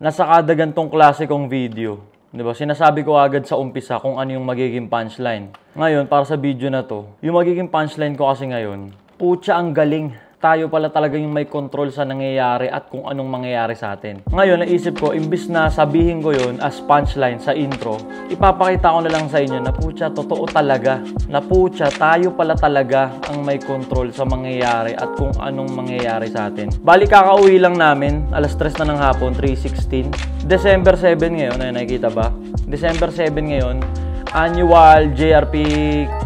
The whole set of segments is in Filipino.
nasa kada gantong klase kong video, di ba? Sinasabi ko agad sa umpisa kung ano yung magiging punchline. Ngayon, para sa video na to, yung magiging punchline ko kasi ngayon, putya ang galing. Tayo pala talaga yung may control sa nangyayari at kung anong mangyayari sa atin. Ngayon, naisip ko, imbis na sabihin ko yun as punchline sa intro, ipapakita ko na lang sa inyo na putya, totoo talaga. Na putya, tayo pala talaga ang may control sa mangyayari at kung anong mangyayari sa atin. Bali, kakauwi lang namin, alas 3 na ng hapon, 3:16. December 7 ngayon, ay nakikita ba? December 7 ngayon, annual JRP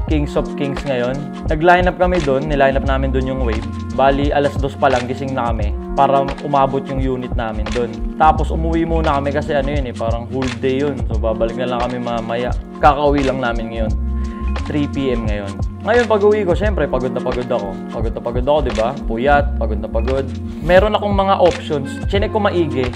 Kings of Kings ngayon. Nag-line up kami doon, niline up namin doon yung wave. Bali, alas 2 pa lang, gising na kami para umabot yung unit namin doon. Tapos umuwi muna kami kasi ano yun parang whole day yun. So babalik na lang kami mamaya. Kakauwi lang namin ngayon. 3 PM ngayon. Ngayon pag-uwi ko, syempre pagod na pagod ako. Pagod na pagod ako, di ba? Puyat, pagod na pagod. Meron akong mga options. Chinek ko maigi.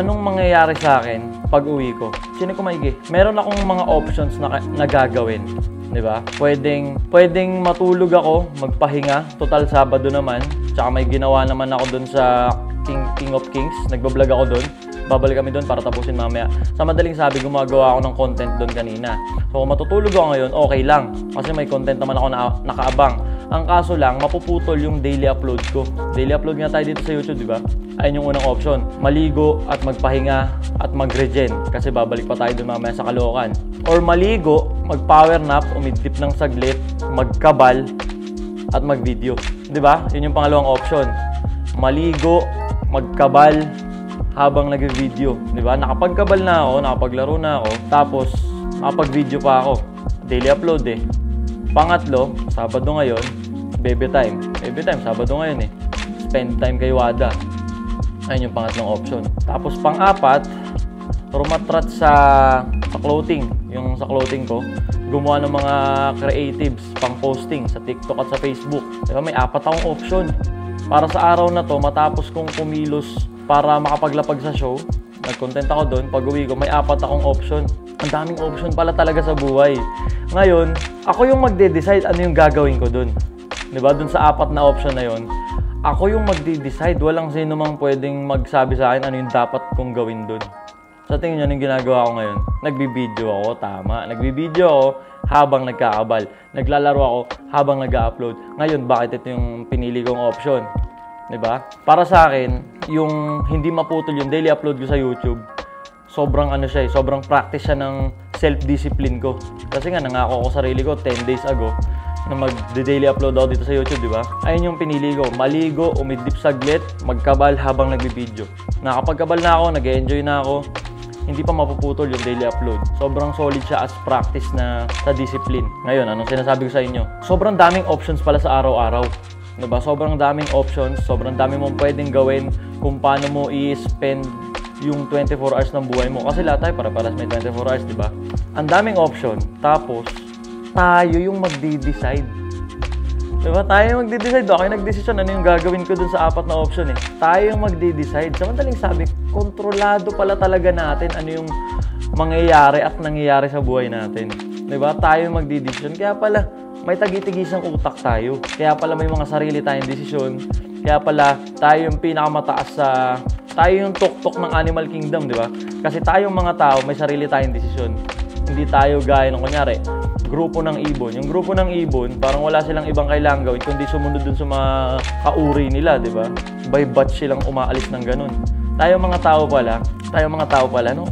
Anong mangyayari sa akin pag uwi ko? Chinek ko maigi. Meron akong mga options na gagawin. Di ba? Pwedeng matulog ako, magpahinga. Total Sabado naman. Tsaka may ginawa naman ako dun sa King of Kings. Nagbablog ako dun. Babalik kami dun para tapusin mamaya. Sa madaling sabi, gumagawa ako ng content dun kanina. So kung matutulog ako ngayon, okay lang. Kasi may content naman ako na nakaabang. Ang kaso lang, mapuputol yung daily upload ko. Daily upload nga tayo dito sa YouTube, di ba? Ayun yung unang option. Maligo at magpahinga at mag-regen. Kasi babalik pa tayo dun mamaya sa Caloocan. Or maligo, mag-power nap, umidlip ng saglit, magkabal, at mag-video. Di ba? Yun yung pangalawang option. Maligo, magkabal, habang nag-video. Di ba? Nakapagkabal na ako, nakapaglaro na ako, tapos nakapag-video pa ako. Daily upload eh. Pangatlo, Sabado ngayon, baby time. Baby time, Sabado ngayon eh. Spend time kay Wada. Ayun yung pangatlong option. Tapos pang-apat, rumatrat sa clothing. Yung sa clothing ko, gumawa ng mga creatives pang-posting sa TikTok at sa Facebook. Diba? May 4 akong option. Para sa araw na to, matapos kong kumilos para makapaglapag sa show, nag-content ako doon, pag-uwi ko, may 4 akong option. Ang daming option pala talaga sa buhay. Ngayon, ako yung magde-decide ano yung gagawin ko doon. Diba? Doon sa 4 na option na yon, ako yung magde-decide. Walang sino mang pwedeng magsabi sa akin ano yung dapat kong gawin doon. Sa tingin nyo, anong ginagawa ko ngayon? Nagbibideo ako, tama. Nagbibideo ako habang nagkakabal. Naglalaro ako habang nag-upload. Ngayon, bakit ito yung pinili kong option? Diba? Para sa akin, yung hindi maputol yung daily upload ko sa YouTube, sobrang ano siya sobrang practice siya ng self-discipline ko. Kasi nga, nangako ko sarili ko 10 days ago na mag-daily upload ako dito sa YouTube, di ba? Ayun yung pinili ko. Maligo, umidlip saglit, magkabal habang nagbibideo. Nakapagkabal na ako, nag-enjoy na ako. Hindi pa mapuputol yung daily upload. Sobrang solid siya as practice na sa discipline. Ngayon, anong sinasabi ko sa inyo? Sobrang daming options pala sa araw-araw. Diba? Sobrang daming options, sobrang daming mong pwedeng gawin kung paano mo i-spend yung 24 hours ng buhay mo. Kasi lahat tayo para-paras may 24 hours, di ba? Ang daming option. Tapos, tayo yung magde-decide. Diba? Tayo yung magde-decide. Ako yung nag-decision ano yung gagawin ko dun sa 4 na option eh. Tayo yung magde-decide. Sa madaling sabi, kontrolado pala talaga natin ano yung mangyayari at nangyayari sa buhay natin. Diba? Tayo yung magde-decision. Kaya pala, may tagi-tigisang utak tayo. Kaya pala may mga sarili tayong desisyon. Kaya pala tayo yung pinakamataas sa... Tayo yung tuktok ng Animal Kingdom, di ba? Kasi tayong mga tao, may sarili tayong desisyon. Hindi tayo gaya ng kunyari, grupo ng ibon. Yung grupo ng ibon, parang wala silang ibang kailangan gawin kundi sumunod dun sa mga kauri nila, di ba? By batch silang umaalis ng ganun. Tayong mga tao pala, no?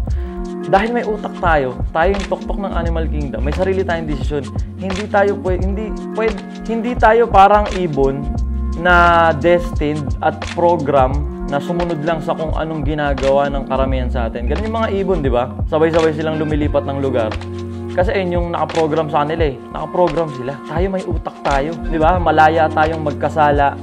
Dahil may utak tayo yung tuktok ng Animal Kingdom, may sarili tayong desisyon. Hindi tayo parang ibon na destined at program na sumunod lang sa kung anong ginagawa ng karamihan sa atin. Ganun yung mga ibon, di ba? Sabay-sabay silang lumilipat ng lugar. Kasi ayun yung nakaprogram sa kanila eh. Nakaprogram sila. Tayo may utak tayo, di ba? Malaya tayong magkasala.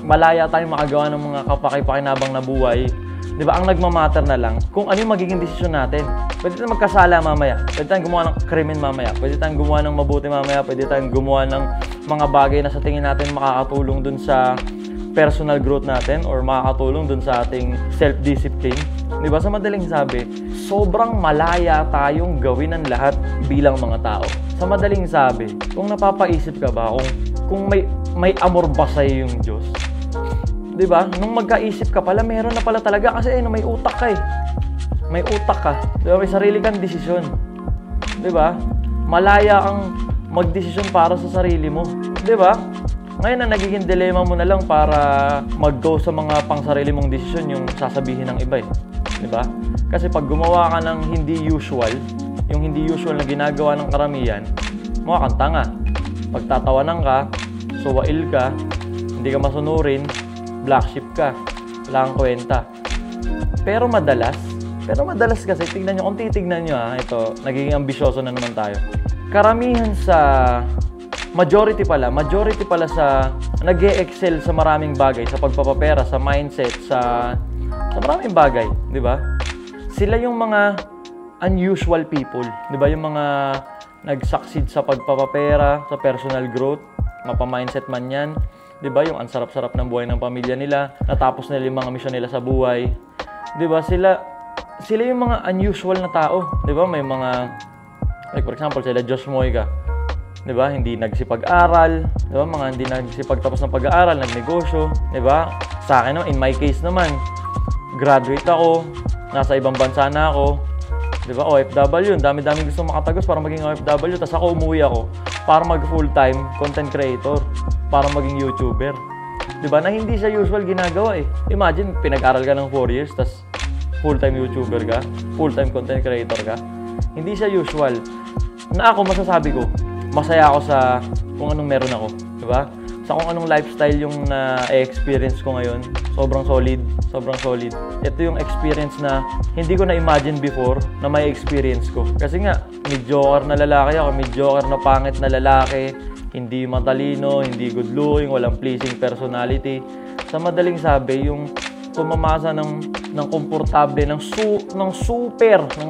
Malaya tayong makagawa ng mga kapakipakinabang na buhay. Di ba? Ang nagmamatter na lang kung ano yung magiging desisyon natin. Pwede tayong magkasala mamaya. Pwede tayong gumawa ng krimen mamaya. Pwede tayong gumawa ng mabuti mamaya. Pwede tayong gumawa ng mga bagay na sa tingin natin makakatulong dun sa personal growth natin or makakatulong dun sa ating self-discipline. Di ba? Sa madaling sabi, sobrang malaya tayong gawin ang lahat bilang mga tao. Sa madaling sabi, kung napapaisip ka ba kung may amor ba sa'yo yung Diyos? 'Di ba? Nung magkaisip ka pala, meron na pala talaga kasi may utak ka eh. May utak ka. 'Di ba? May sarili kang desisyon. 'Di ba? Malaya kang magdesisyon para sa sarili mo. 'Di ba? Ngayon na nagiging dilema mo na lang para mag-go sa mga pangsarili mong desisyon yung sasabihin ng iba eh. 'Di ba? Kasi pag gumawa ka ng hindi usual, yung hindi usual na ginagawa ng karamihan, mukha kang tanga. Pagtatawanan ka, suwail ka, hindi ka masunurin, black sheep ka, wala kang kwenta. Pero madalas kasi, tignan nyo, kung titignan nyo ito, nagiging ambisyoso na naman tayo. Karamihan sa, majority pala sa nag-e-excel sa maraming bagay, sa pagpapapera, sa mindset, sa maraming bagay, di ba? Sila yung mga unusual people, di ba? Yung mga nag-succeed sa pagpapapera, sa personal growth, mapa-mindset man yan, di ba? Yung ang sarap-sarap ng buhay ng pamilya nila, natapos nila yung mga misyon nila sa buhay, di ba? Sila yung mga unusual na tao, di ba? May mga, like for example, sila Josh Moyka, di ba? Hindi nagsipag-aral, di ba? Mga hindi nagsipagtapos ng pag-aaral, nagnegosyo, di ba? Sa akin naman, in my case naman, graduate ako, nasa ibang bansa na ako, di ba? OFW, dami-dami gusto makatagos para maging OFW, tapos ako umuwi ako para mag full-time content creator, para maging YouTuber. Di ba? Na hindi siya usual ginagawa eh. Imagine, pinag-aral ka ng 4 years, tapos full-time YouTuber ka, full-time content creator ka. Hindi siya usual. Na ako, masasabi ko, masaya ako sa kung anong meron ako. Di ba? Sa kung anong lifestyle yung na-experience ko ngayon. Sobrang solid. Ito yung experience na hindi ko na-imagine before na may experience ko. Kasi nga, mediocre na lalaki ako, mediocre na pangit na lalaki, hindi matalino, hindi good looking, walang pleasing personality. Sa madaling sabi, yung tumamasa ng komportable, ng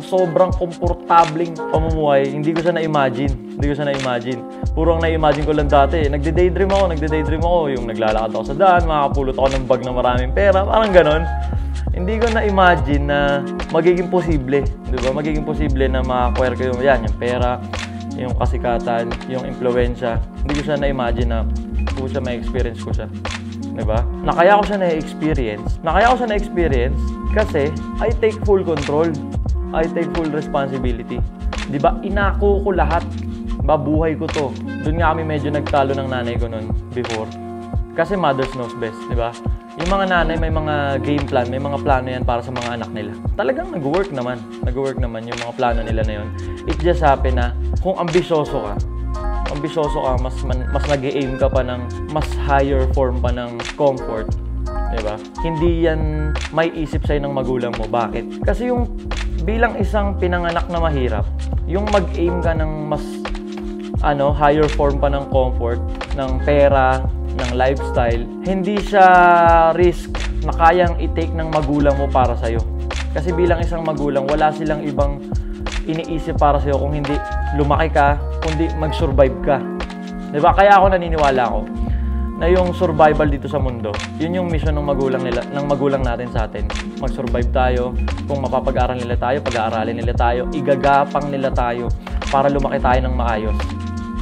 sobrang komportableng pamumuhay, hindi ko siya na-imagine. Puro ang na-imagine ko lang dati. Nagde-daydream ako. Yung naglalakad ako sa daan, makakapulot ako ng bag na maraming pera, parang ganon. Hindi ko na-imagine na magiging posible. Di ba? Magiging posible na makakuha ko yung pera, yung kasikatan, yung impluwensya. Hindi ko siya na-imagine na may experience ko siya. Diba? Nakaya ko siya na-experience kasi I take full control. I take full responsibility. Diba? Inako ko lahat. Diba? Buhay ko to. Doon nga kami medyo nagtalo ng nanay ko noon before. Kasi mothers knows best. Diba? Yung mga nanay may mga game plan, may mga plano yan para sa mga anak nila. Talagang nag-work naman yung mga plano nila na yun. It just happen na kung ambisyoso ka, mas nag-aim ka pa ng mas higher form pa ng comfort. Diba? Hindi yan may isip sa'yo ng magulang mo. Bakit? Kasi yung bilang isang pinanganak na mahirap, yung mag-aim ka ng mas higher form pa ng comfort, ng pera, ng lifestyle, hindi siya risk na kayang i-take ng magulang mo para sa'yo. Kasi bilang isang magulang, wala silang ibang iniisip para sa'yo kung hindi lumaki ka, kundi mag-survive ka. Diba? Kaya ako naniniwala ko na yung survival dito sa mundo, yun yung mission ng magulang natin sa atin. Mag-survive tayo, kung mapapag-aral nila tayo, pag-aaralin nila tayo, igagapang nila tayo para lumaki tayo ng maayos.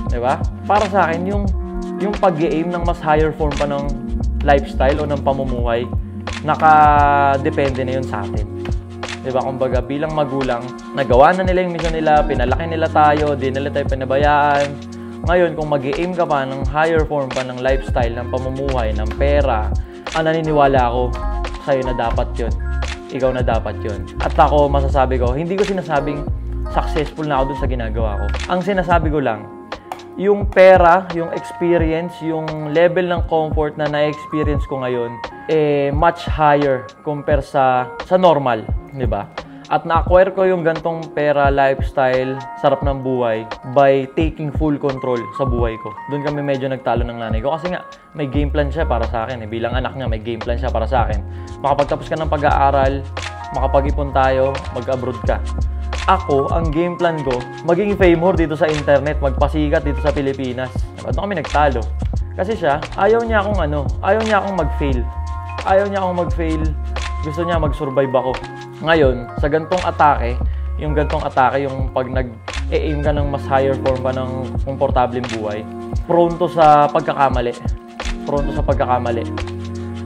Diba? Para sa akin, yung pag-aim ng mas higher form pa ng lifestyle o ng pamumuhay, nakadepende na yun sa atin. Diba? Kumbaga, bilang magulang, nagawa na nila yung mission nila, pinalaki nila tayo, di nila tayo pinabayaan. Ngayon, kung mag-i-aim ka pa ng higher form pa ng lifestyle, ng pamumuhay, ng pera, naniniwala ako sa'yo na dapat yun. Ikaw na dapat yun. At ako, masasabi ko, hindi ko sinasabing successful na ako dun sa ginagawa ko. Ang sinasabi ko lang, yung pera, yung experience, yung level ng comfort na na-experience ko ngayon, much higher compare sa normal, di ba? At na-acquire ko yung gantong pera, lifestyle, sarap ng buhay by taking full control sa buhay ko. Doon kami medyo nagtalo ng nanay ko kasi nga may game plan siya para sa akin. Bilang anak niya, may game plan siya para sa akin. Makapagtapos ka ng pag-aaral, makapag-ipon tayo, mag-abroad ka. Ako, ang game plan ko, maging famous dito sa internet, magpasikat dito sa Pilipinas. Doon kami nagtalo. Kasi siya, ayaw niya akong mag-fail. Gusto niya mag-survive ako. Ngayon, sa gantong atake, yung pag nag-aim ka ng mas higher form pa ng komportableng buhay, prone to sa pagkakamali.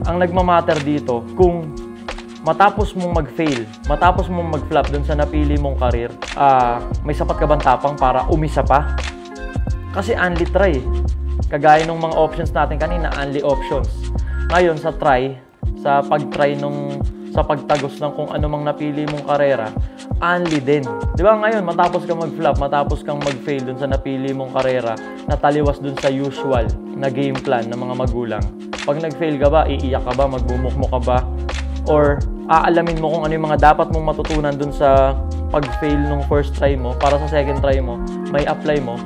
Ang nagmamatter dito, kung matapos mong mag-fail, matapos mong mag-flop dun sa napili mong career, may sapat ka bang tapang para umisa pa? Kasi only try. Kagaya ng mga options natin kanina, only options. Ngayon, sa pag-try sa pagtagos ng kung ano mang napili mong karera, only din. Di ba ngayon, matapos kang mag-flop, matapos kang mag-fail dun sa napili mong karera, nataliwas dun sa usual na game plan ng mga magulang. Pag nag-fail ka ba, iiyak ka ba, magbumukmok ka ba, or aalamin mo kung ano yung mga dapat mong matutunan dun sa pag-fail nung first try mo, para sa second try mo, may apply mo,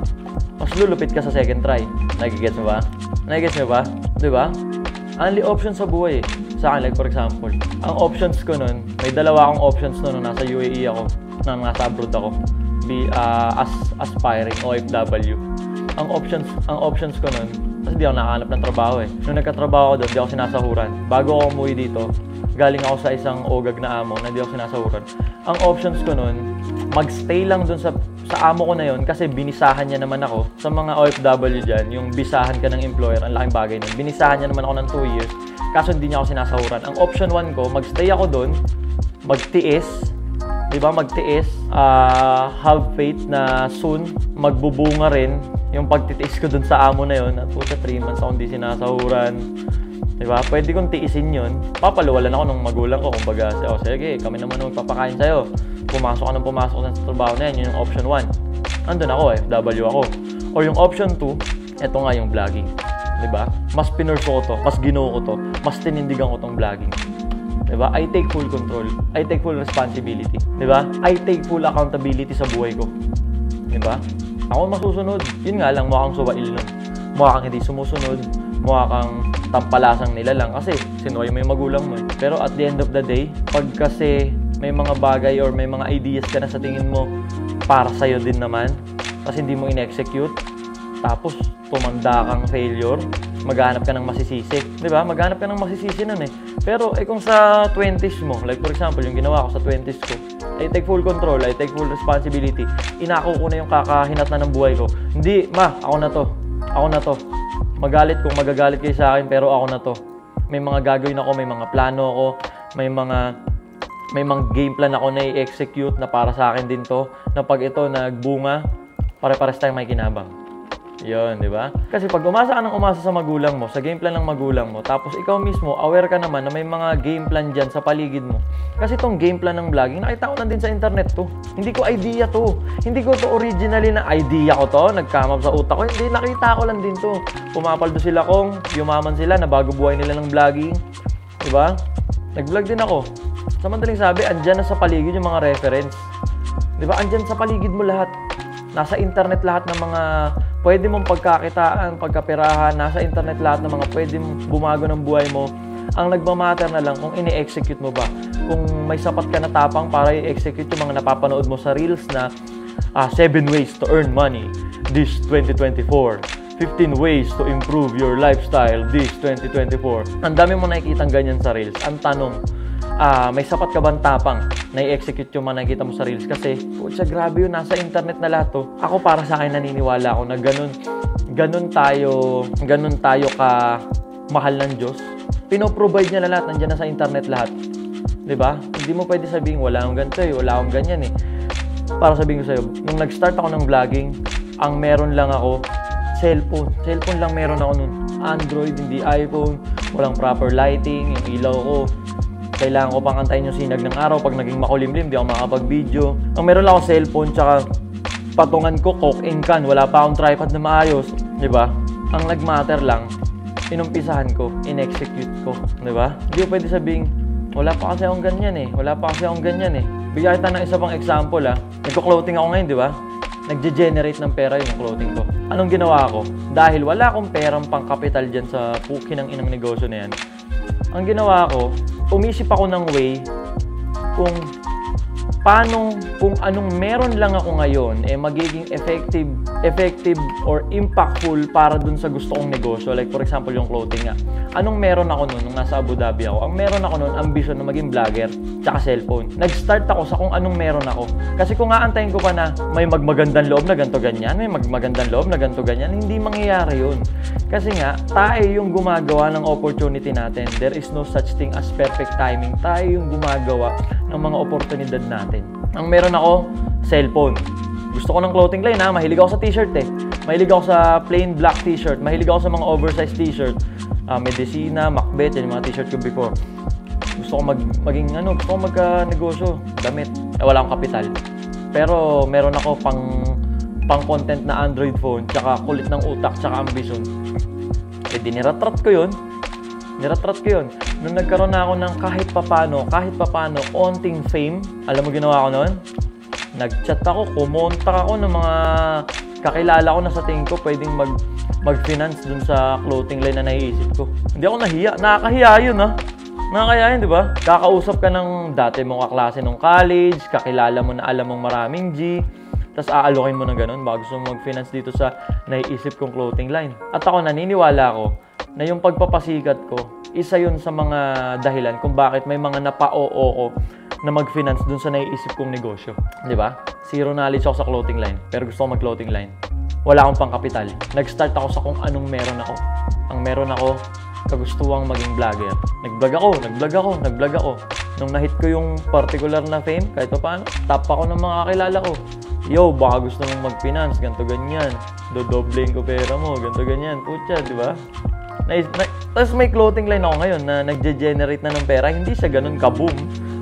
mas lulupit ka sa second try. Nagigets mo ba? Nagigets mo ba? Di ba? Only options sa buhay eh. Sa akin, like for example, ang options ko nun, may dalawa akong options nun nung nasa UAE ako, nung nasa abroad ako, as aspiring OFW. Ang options ko nun, kasi di ako nakahanap ng trabaho eh. Nung nagkatrabaho ako doon, di ako sinasahuran. Bago ako umuwi dito, galing ako sa isang ogag na amo na di ako sinasahuran. Ang options ko nun, magstay lang doon sa amo ko na yon kasi binisahan niya naman ako. Sa mga OFW dyan, yung bisahan ka ng employer, ang laking bagay nun. Binisahan niya naman ako ng 2 years, kaso hindi niya ako sinasahuran. Ang option 1 ko, magstay ako doon, magtiis, di ba? Magtiis, have faith na soon, magbubunga rin yung pagtitiis ko dun sa amo na yon. At puta, 3 months ako hindi sinasahuran. Diba? Pwede kong tiisin yun. Papaluwalan ako ng magulang ko. Kumbaga, sige, kami naman ang magpapakain sa'yo. Pumasok ka ng pumasok sa trabaho na yan. Yun yung option 1. Andun ako eh, FW ako. Or yung option 2, eto nga yung vlogging. Diba? Mas pinurso ko to, mas ginuo ko to, mas tinindigan ko tong vlogging. Diba? I take full control. I take full responsibility. Diba? I take full accountability sa buhay ko. Diba? Ako masusunod. Yun nga lang, mukha kang suwail nun. Mukha kang hindi sumusunod. Mukha kang tampalasang nila lang kasi sinuway mo yung magulang mo eh. Pero at the end of the day, pag kasi may mga bagay or may mga ideas ka na sa tingin mo para sa'yo din naman, kasi hindi mo in-execute, tapos tumanda kang failure, maghanap ka ng masisisi. Diba? Maghanap ka ng masisisi nun eh. Pero kung sa 20s mo, like for example, yung ginawa ko sa 20s ko, I take full control, I take full responsibility. Inako ko na yung kakahinatnan ng buhay ko. Hindi, ako na to. Ako na to. Magalit kung magagalit kayo sa akin, pero ako na to. May mga gagawin ako, may mga plano ako, may mga game plan ako na i-execute na para sa akin din to, na pag ito nagbunga, pare-pares tayong may kinabang. Yun, di ba? Kasi pag umasa ka ng umasa sa magulang mo, sa game plan ng magulang mo, tapos ikaw mismo, aware ka naman na may mga game plan dyan sa paligid mo. Kasi itong game plan ng vlogging, nakita ko lang din sa internet to. Hindi ko idea to. Hindi ko to originally na idea ko to, nag-come up sa utak ko. Hindi, nakita ko lang din to. Pumapaldo sila kung yumaman sila na bago buhay nila ng vlogging. Di ba? Nag-vlog din ako. Sa madaling sabi, andyan na sa paligid yung mga reference. Di ba? Andyan sa paligid mo lahat. Nasa internet lahat ng mga pwede mong pagkakitaan, pagkapirahan. Nasa internet lahat ng mga pwede mong bumago ng buhay mo. Ang nagmamatter na lang kung ini-execute mo ba. Kung may sapat ka na tapang para i-execute yung mga napapanood mo sa Reels na 7 ways to earn money this 2024. 15 ways to improve your lifestyle this 2024. Ang dami mo nakikitang ganyan sa Reels. Ang tanong, may sapat ka bang tapang na i-execute yung mga nakikita mo sa Reels? Kasi, putya, grabe yun, nasa internet na lahat to. Ako para sa akin naniniwala ako na ganun tayo ka mahal ng Diyos. Pino-provide niya na lahat, nandiyan na sa internet lahat. Diba? Hindi mo pwede sabihin, wala akong ganito eh, wala akong ganyan eh. Para sabihin ko sa'yo, nung nag-start ako ng vlogging, ang meron lang ako, cellphone. Cellphone lang meron ako nun. Android, hindi iPhone, walang proper lighting, yung ilaw ko. Kailangan ko pang antayin yung sinag ng araw. Pag naging makulimlim, di ako makakapag-video. Ang meron lang ako cellphone, tsaka patungan ko, coke in can. Wala pa akong tripod na maayos. Diba? Ang nag-matter lang, inumpisahan ko, in-execute ko. Diba? Hindi ko pwede sabihin, wala pa kasi akong ganyan eh. Wala pa kasi akong ganyan eh. Bigyan kita ng isa pang example Nagko-clothing ako ngayon, di ba? Nagge-generate ng pera yung clothing ko. Anong ginawa ko? Dahil wala akong perang pang-kapital dyan sa pukinang-inang negosyo na yan. Ang ginawa ko, umisip ako ng way kung paano kung anong meron lang ako ngayon magiging effective or impactful para dun sa gusto kong negosyo. Like for example, yung clothing nga. Anong meron ako nun nung nasa Abu Dhabi ako? Ang meron ako nun, ambition na maging vlogger tsaka cellphone. Nag-start ako sa kung anong meron ako. Kasi kung aantayin ko pa na may magmagandang loob na ganito ganyan, may magmagandang loob na ganito ganyan, hindi mangyayari yun. Kasi nga, tayo yung gumagawa ng opportunity natin. There is no such thing as perfect timing. Tayo yung gumagawa ng mga oportunidad natin. Ang meron ako, cellphone. Gusto ko ng clothing line ha. Mahilig ako sa t-shirt Mahilig ako sa plain black t-shirt. Mahilig ako sa mga oversized t-shirt. Medicina, Macbeth, yan yung mga t-shirt ko before. Gusto ko gusto ko magka-negosyo. Damit. Wala akong kapital. Pero meron ako pang content na Android phone, tsaka kulit ng utak, tsaka ambition. Niratrat ko yun. Nung nagkaroon na ako ng kahit papano, onting fame, alam mo ginawa ko noon? Nag-chat ako, kumontak ako ng mga kakilala ko na sa tingin ko pwedeng mag-finance dun sa clothing line na naiisip ko. Hindi ako nahiya. Nakakahiya yun ha. Nakakahiya yun, di ba? Kakausap ka ng dati mong kaklase nung college, kakilala mo na alam mong maraming G, tapos aalokin mo ng ganun, baka gusto mo mag-finance dito sa naiisip kong clothing line. At ako naniniwala ako na yung pagpapasikat ko, isa yun sa mga dahilan kung bakit may mga napa-oo ko na mag-finance dun sa naiisip kong negosyo. Di ba? Zero knowledge ako sa clothing line, pero gusto ko mag-clothing line. Wala akong pang-kapital. Nag-start ako sa kung anong meron ako. Ang meron ako, kagustuhang maging vlogger. Nag-vlog ako. Nung na-hit ko yung particular na fame, kahit pa paano, tap ako ng mga kakilala ko. Yo, baka gusto mong mag-finance, ganito ganyan. Dodobling ko pera mo, ganito ganyan. Putya, di ba? Tapos may clothing line ako ngayon na nagge-generate na ng pera. Hindi siya ganun ka-boom.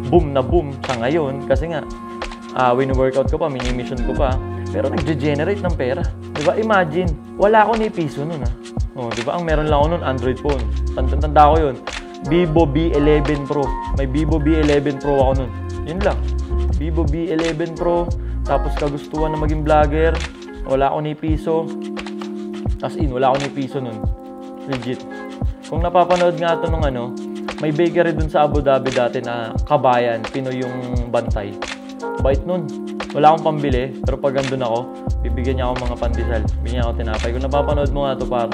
Boom na boom sa ngayon. Kasi nga, win-workout ko pa, mini-mission ko pa. Pero nagge-generate ng pera. Di ba? Imagine, wala ako ni piso nun ha. Oh, di ba? Ang meron lang ako nun, Android phone. Tanda ko yun. Vivo B11 Pro. May Vivo B11 Pro ako nun. Yun lang. Vivo B11 Pro. Tapos kagustuhan na maging vlogger. Wala ako ni piso. As in, wala ako ni piso nun. Legit. Kung napapanood nga ito nung may bakery dun sa Abu Dhabi dati na Kabayan, Pinoy yung bantay. Bait nun. Wala akong pambili, pero pag andun ako, bibigyan niya ako mga pandesal. Bibigyan ako tinapay. Kung napapanood mo nga ito, par,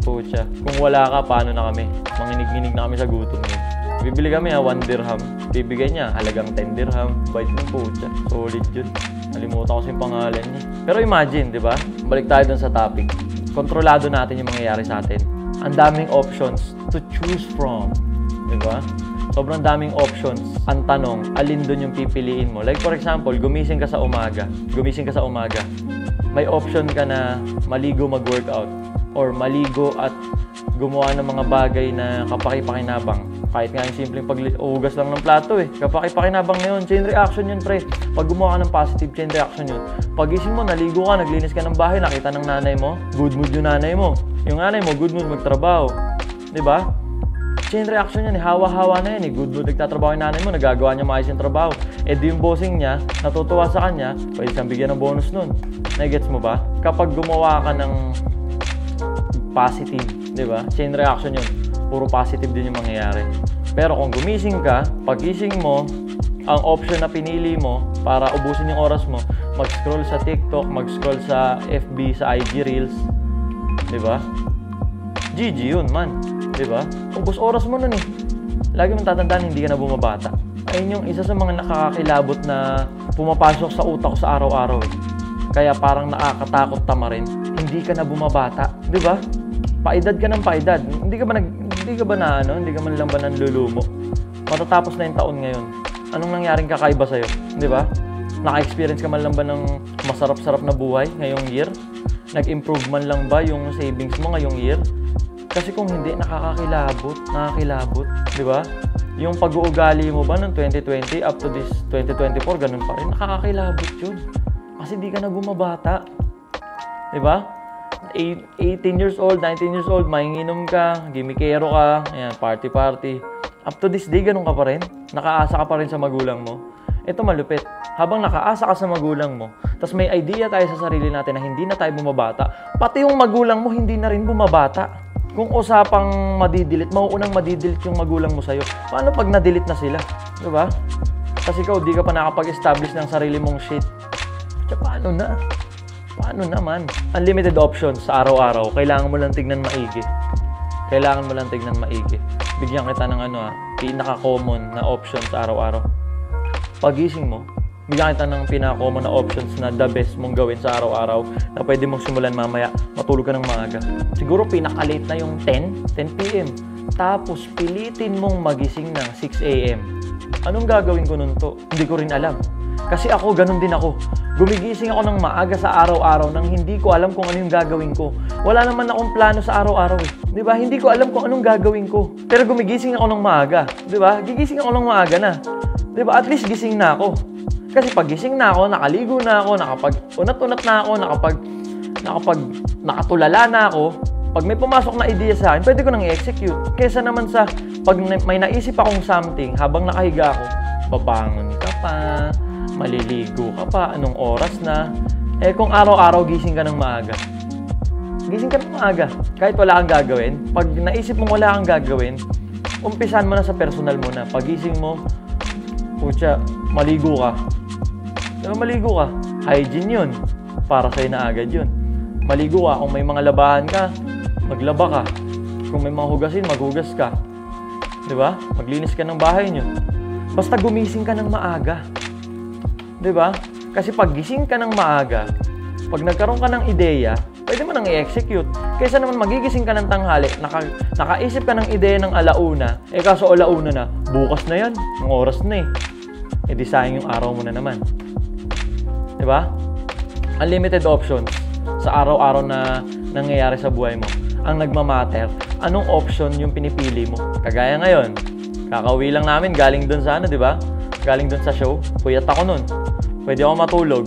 pucha. Kung wala ka, paano na kami? Manginig-nginig na kami sa gutom niya. Bibili kami 1 dirham. Bibigyan niya halagang 10 dirham. Bait ng pucha. Solid yun. Nalimutan ko yung pangalan niya. Pero imagine, di ba? Balik tayo dun sa topic. Kontrolado natin yung mangyayari sa atin. Ang daming options to choose from. Di ba? Sobrang daming options. Ang tanong, alin dun yung pipiliin mo? Like for example, gumising ka sa umaga. May option ka na maligo mag-workout or maligo at gumawa ng mga bagay na kapaki-pakinabang. Kahit nga yung simpleng pag-ugas lang ng plato Kapaki-pakinabang na yun. Chain reaction yun, pre. Pag gumawa ka ng positive, chain reaction yun. Pagising mo, naligo ka, naglinis ka ng bahay, nakita ng nanay mo, good mood yung nanay mo. Yung nanay mo, good mood magtrabaho. Diba? Chain reaction yan, hawa-hawa na yan. Good mood nagtatrabaho yung nanay mo, nagagawa niya maayos yung trabaho. Di yung bossing niya, natutuwa sa kanya, pwede siyang bigyan ng bonus nun. Nagets mo ba? Kapag gumawa ka ng positive, diba? Chain reaction yun. Puro positive din yung mangyayari. Pero kung gumising ka, pagising mo, ang option na pinili mo para ubusin yung oras mo, mag-scroll sa TikTok, mag-scroll sa FB, sa IG Reels. Diba? GG yun, man. Diba? Ubus oras mo nun Lagi mong tatandaan, hindi ka na bumabata. Ayun yung isa sa mga nakakakilabot na pumapasok sa utak ko sa araw-araw Kaya parang nakakatakot tamarin. Hindi ka na bumabata. Diba? Paedad ka ng paedad. Hindi ka man lang ba nanlulumo? Matatapos na yung taon ngayon. Anong nangyaring kakaiba sa'yo? Di ba? Naka-experience ka man lang ba ng masarap-sarap na buhay ngayong year? Nag-improve man lang ba yung savings mo ngayong year? Kasi kung hindi, nakakilabot. Di ba? Yung pag-uugali mo ba ng 2020 up to this 2024, ganun pa rin. Nakakilabot yun. Kasi di ka na bumabata. Di ba? 18 years old, 19 years old, manginginom ka, gimikero ka, ayan, party. Up to this day, ganun ka pa rin. Nakaasa ka pa rin sa magulang mo. Ito malupit. Habang nakaasa ka sa magulang mo, tapos may idea tayo sa sarili natin na hindi na tayo bumabata, pati yung magulang mo hindi na rin bumabata. Kung usapang madidilit, mauunang madidilit yung magulang mo sa'yo. Paano pag nadilit na sila? Diba? Kasi ikaw, di ka pa nakapag-establish ng sarili mong shit. Tsaka paano na? Paano naman? Unlimited options sa araw-araw. Kailangan mo lang tignan maigi. Kailangan mo lang tignan maigi. Bigyan kita ng pinaka-common na options sa araw-araw. Pagising mo, bigyan kita ng pinaka-common na options na the best mong gawin sa araw-araw na pwede mong simulan mamaya, matulog ka ng maaga. Siguro pinaka-late na yung 10 p.m. Tapos pilitin mong magising ng 6 a.m. Anong gagawin ko nun to? Hindi ko rin alam. Kasi ako, ganun din ako. Gumigising ako ng maaga sa araw-araw nang hindi ko alam kung ano yung gagawin ko. Wala naman akong plano sa araw-araw eh. Di ba? Hindi ko alam kung anong gagawin ko. Pero gumigising ako ng maaga. Di ba? Gigising ako ng maaga na. Di ba? At least gising na ako. Kasi pag gising na ako, nakaligo na ako, nakapag-unat-unat na ako, nakatulala na ako, pag may pumasok na idea sa akin, pwede ko nang i-execute. Kesa naman sa pag may naisip akong something habang nakahiga ako, babangon ka pa, maliligo ka pa, anong oras na. Eh kung araw-araw gising ka ng maaga, gising ka ng maaga, kahit wala kang gagawin, pag naisip mong wala kang gagawin, umpisan mo na sa personal mo na. Pagising mo, putya, maligo ka. Diba maligo ka? Hygiene yun. Para sa'yo na agad yun. Maligo ka. Kung may mga labahan ka, maglaba ka. Kung may mga hugasin, maghugas ka. Diba? Maglinis ka ng bahay nyo. Basta gumising ka ng maaga. Diba? Kasi pag gising ka ng maaga, pag nagkaroon ka ng ideya, pwede mo nang i-execute. Kaysa naman magigising ka ng tanghali, nakaisip ka ng ideya ng alauna, kaso alauna na, bukas na yan, ng oras na eh. Di sayang yung araw mo na naman. Diba? Unlimited options sa araw-araw na nangyayari sa buhay mo. Ang nagmamatter, anong option yung pinipili mo? Kagaya ngayon, kakauwi lang namin, galing dun sa diba? Galing dun sa show, puyat ako nun. Pwede ako matulog.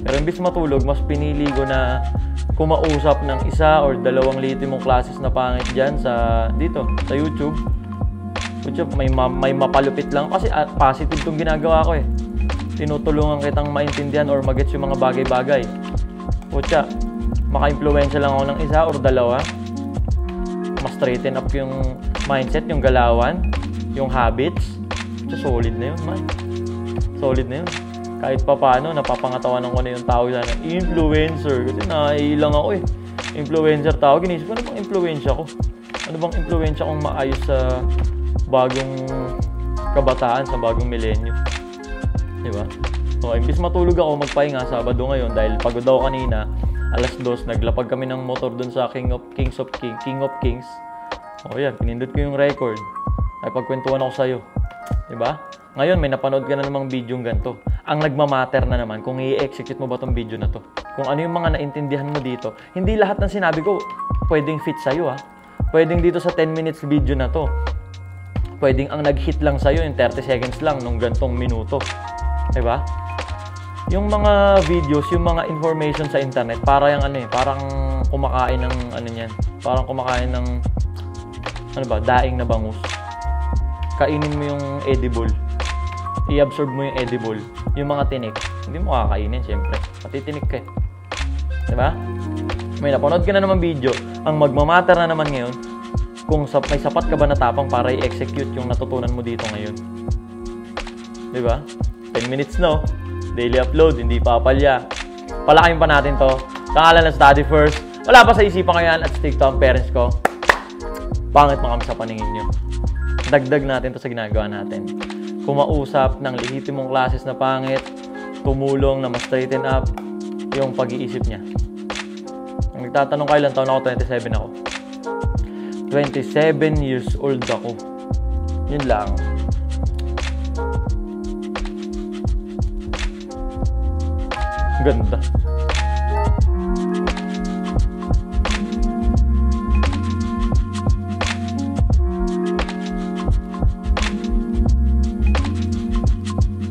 Pero imbis matulog, mas pinili ko na kumausap ng isa or dalawang mong classes na pangit dyan dito, sa YouTube. Kutya, may mapalupit lang kasi positive itong ginagawa ko eh. Tinutulungan kitang maintindihan or magets yung mga bagay-bagay. Kutya, maka-influensya lang ako ng isa or dalawa. Mas straighten up yung mindset, yung galawan, yung habits. Kutya, solid na yun, man. Solid na yun. Kahit pa paano, napapangatawanan ko na yung tawag na influencer. Kasi naiilang ako eh. Influencer tawag. Ginisip ko, ano bang influensya ko? Ano bang influensya kong maayos sa bagong kabataan, sa bagong milenyo? Diba? So, imbis matulog ako, magpahinga Sabado ngayon dahil pagod ako kanina. Alas 2, naglapag kami ng motor dun sa King of Kings. O yan, pinindot ko yung record. Ay pagkwentuhan ako sa'yo. Diba? Ngayon, may napanood ka na namang video ng ganito. Ang nagmamatter na naman kung i-execute mo ba tong video na to. Kung ano yung mga naintindihan mo dito. Hindi lahat ng sinabi ko pwedeng fit sa'yo ha. Pwedeng dito sa 10 minutes video na to. Pwedeng ang nag-hit lang sa'yo yung 30 seconds lang nung gantong minuto. Diba? Yung mga videos, yung mga information sa internet, para yung parang kumakain ng niyan. Parang kumakain ng daing na bangus. Kainin mo yung edible. I-absorb mo yung edible. Yung mga tinik, hindi mo kakainin syempre. Patitinik ka eh. Diba? May napanood ka na naman video. Ang magmamatter na naman ngayon, kung may sapat ka ba na tapang para i-execute yung natutunan mo dito ngayon. Diba? 10 minutes no? Daily upload, hindi papalya. Palaking pa natin to. Pangalan ng Study First. Wala pa sa isipan ko yan at stick to ang parents ko. Pangit mo kami sa paningin nyo. Dagdag natin to sa ginagawa natin. Kumausap ng lehitimong classes na pangit. Tumulong na mas straighten up yung pag-iisip niya. Ang nagtatanong kayo, ilang taon ako? 27 ako. 27 years old ako. Yun lang. Ganda.